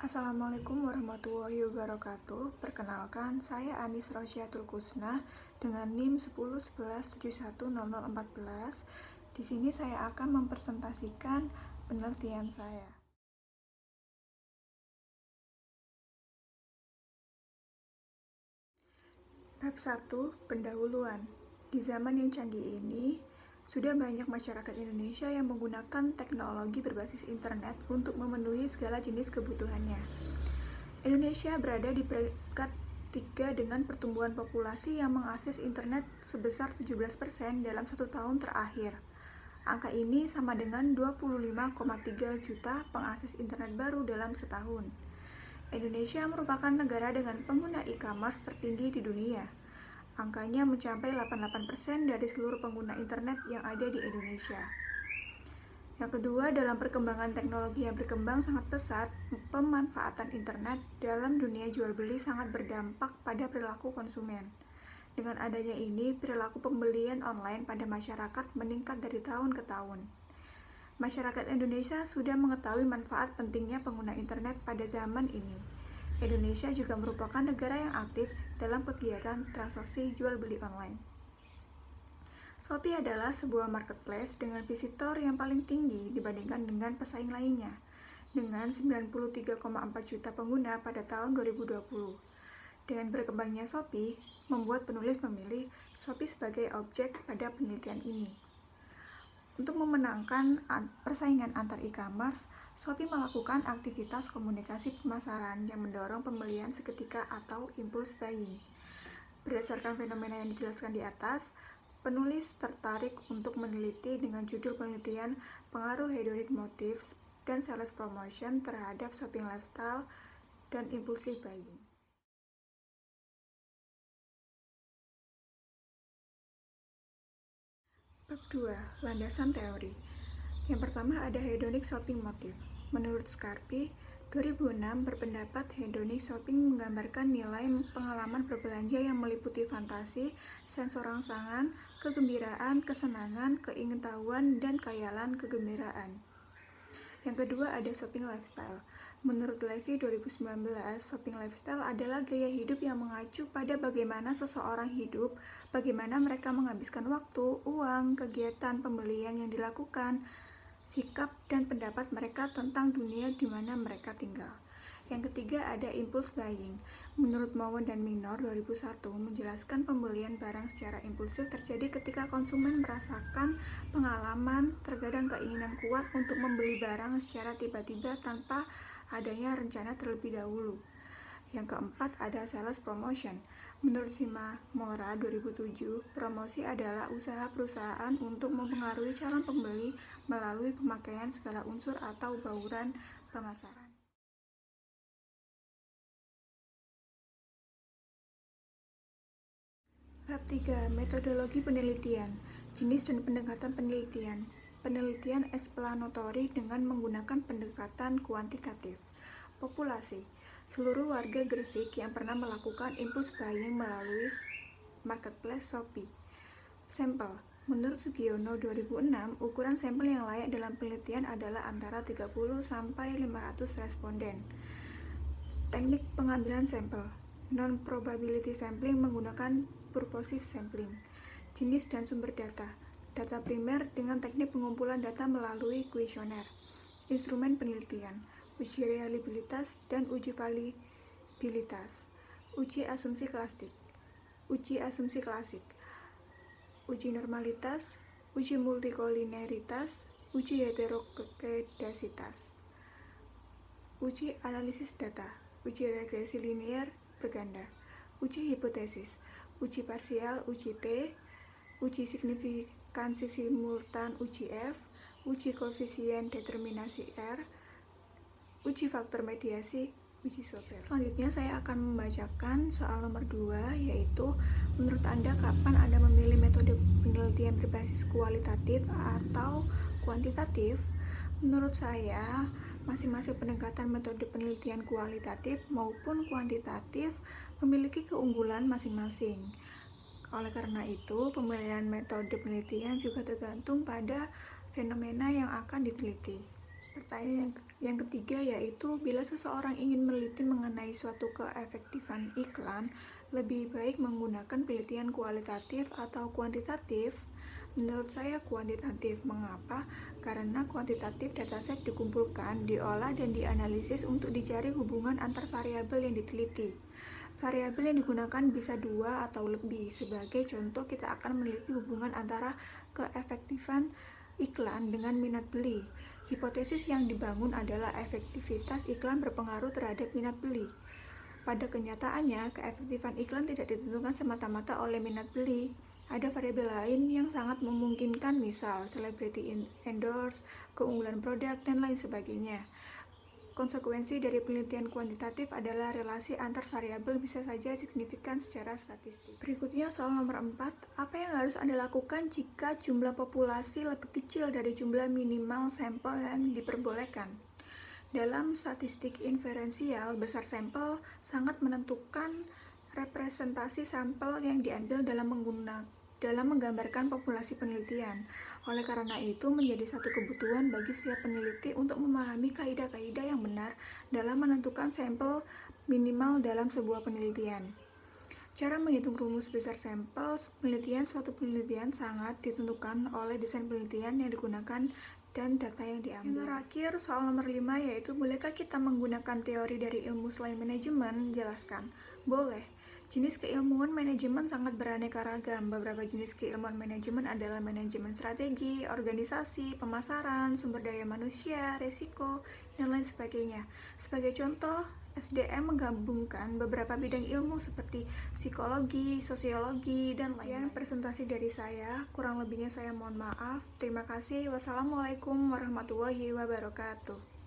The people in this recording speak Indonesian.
Assalamualaikum warahmatullahi wabarakatuh. Perkenalkan, saya Anis Rosyatul Kusna dengan NIM 1011710014. Di sini saya akan mempresentasikan penelitian saya. Bab 1, pendahuluan. Di zaman yang canggih ini, sudah banyak masyarakat Indonesia yang menggunakan teknologi berbasis internet untuk memenuhi segala jenis kebutuhannya. Indonesia berada di peringkat 3 dengan pertumbuhan populasi yang mengakses internet sebesar 17% dalam 1 tahun terakhir. Angka ini sama dengan 25,3 juta pengakses internet baru dalam setahun. Indonesia merupakan negara dengan pengguna e-commerce tertinggi di dunia. Angkanya mencapai 88% dari seluruh pengguna internet yang ada di Indonesia. Yang kedua, dalam perkembangan teknologi yang berkembang sangat pesat, pemanfaatan internet dalam dunia jual beli sangat berdampak pada perilaku konsumen. Dengan adanya ini, perilaku pembelian online pada masyarakat meningkat dari tahun ke tahun. Masyarakat Indonesia sudah mengetahui manfaat pentingnya pengguna internet pada zaman ini. Indonesia juga merupakan negara yang aktif dalam kegiatan transaksi jual beli online. Shopee adalah sebuah marketplace dengan visitor yang paling tinggi dibandingkan dengan pesaing lainnya, dengan 93,4 juta pengguna pada tahun 2020. Dengan berkembangnya Shopee, membuat penulis memilih Shopee sebagai objek pada penelitian ini. Untuk memenangkan persaingan antar e-commerce, Shopee melakukan aktivitas komunikasi pemasaran yang mendorong pembelian seketika atau impulse buying. Berdasarkan fenomena yang dijelaskan di atas, penulis tertarik untuk meneliti dengan judul penelitian pengaruh hedonic motive dan sales promotion terhadap shopping lifestyle dan impulsive buying. Bab 2, landasan teori. Yang pertama ada hedonic shopping motive. Menurut Scarpi, 2006 berpendapat hedonic shopping menggambarkan nilai pengalaman berbelanja yang meliputi fantasi, sensor rangsangan, kegembiraan, kesenangan, keingintahuan, dan khayalan kegembiraan. Yang kedua ada shopping lifestyle. Menurut Levy 2019, shopping lifestyle adalah gaya hidup yang mengacu pada bagaimana seseorang hidup, bagaimana mereka menghabiskan waktu, uang, kegiatan pembelian yang dilakukan, sikap dan pendapat mereka tentang dunia di mana mereka tinggal. Yang ketiga ada impulse buying. Menurut Mowen dan Minor 2001 menjelaskan pembelian barang secara impulsif terjadi ketika konsumen merasakan pengalaman, terkadang keinginan kuat untuk membeli barang secara tiba-tiba tanpa adanya rencana terlebih dahulu. Yang keempat ada sales promotion. Menurut Shimamura 2007, promosi adalah usaha perusahaan untuk mempengaruhi calon pembeli melalui pemakaian segala unsur atau bauran pemasaran. Bab 3, metodologi penelitian, jenis dan pendekatan penelitian. Penelitian explanatory dengan menggunakan pendekatan kuantitatif. Populasi, seluruh warga Gresik yang pernah melakukan impulse buying melalui marketplace Shopee. Sampel, menurut Sugiono 2006, ukuran sampel yang layak dalam penelitian adalah antara 30 sampai 500 responden. Teknik pengambilan sampel, non-probability sampling menggunakan purposive sampling. Jenis dan sumber data, data primer dengan teknik pengumpulan data melalui kuesioner. Instrumen penelitian, uji reliabilitas dan uji validitas. Uji asumsi klasik, uji normalitas, uji multikolineritas, uji heterokedasitas. Uji analisis data, uji regresi linear berganda, uji hipotesis, uji parsial, uji T, uji signifikansi simultan, uji F, uji koefisien determinasi R, uji faktor mediasi, uji Sobel. Selanjutnya saya akan membacakan soal nomor 2, yaitu menurut Anda kapan Anda memilih metode penelitian berbasis kualitatif atau kuantitatif? Menurut saya, masing-masing pendekatan metode penelitian kualitatif maupun kuantitatif memiliki keunggulan masing-masing. Oleh karena itu, pemilihan metode penelitian juga tergantung pada fenomena yang akan diteliti. Pertanyaan yang ketiga yaitu, bila seseorang ingin meneliti mengenai suatu keefektifan iklan, lebih baik menggunakan penelitian kualitatif atau kuantitatif? Menurut saya kuantitatif. Mengapa? Karena kuantitatif dataset dikumpulkan, diolah, dan dianalisis untuk dicari hubungan antar variabel yang diteliti. Variabel yang digunakan bisa 2 atau lebih. Sebagai contoh, kita akan meneliti hubungan antara keefektifan iklan dengan minat beli. Hipotesis yang dibangun adalah efektivitas iklan berpengaruh terhadap minat beli. Pada kenyataannya, keefektifan iklan tidak ditentukan semata-mata oleh minat beli. Ada variabel lain yang sangat memungkinkan, misal celebrity endorse, keunggulan produk, dan lain sebagainya. Konsekuensi dari penelitian kuantitatif adalah relasi antar variabel bisa saja signifikan secara statistik. Berikutnya soal nomor 4, apa yang harus Anda lakukan jika jumlah populasi lebih kecil dari jumlah minimal sampel yang diperbolehkan? Dalam statistik inferensial, besar sampel sangat menentukan representasi sampel yang diambil dalam menggambarkan populasi penelitian. Oleh karena itu, menjadi satu kebutuhan bagi setiap peneliti untuk memahami kaidah-kaidah yang benar dalam menentukan sampel minimal dalam sebuah penelitian. Cara menghitung rumus besar sampel penelitian. Suatu penelitian sangat ditentukan oleh desain penelitian yang digunakan dan data yang diambil. Yang terakhir, soal nomor 5 yaitu, bolehkah kita menggunakan teori dari ilmu selain manajemen? Jelaskan. Boleh. Jenis keilmuan manajemen sangat beraneka ragam. Beberapa jenis keilmuan manajemen adalah manajemen strategi, organisasi, pemasaran, sumber daya manusia, risiko, dan lain sebagainya. Sebagai contoh, SDM menggabungkan beberapa bidang ilmu seperti psikologi, sosiologi, dan lain-lain. Presentasi dari saya, kurang lebihnya saya mohon maaf. Terima kasih. Wassalamualaikum warahmatullahi wabarakatuh.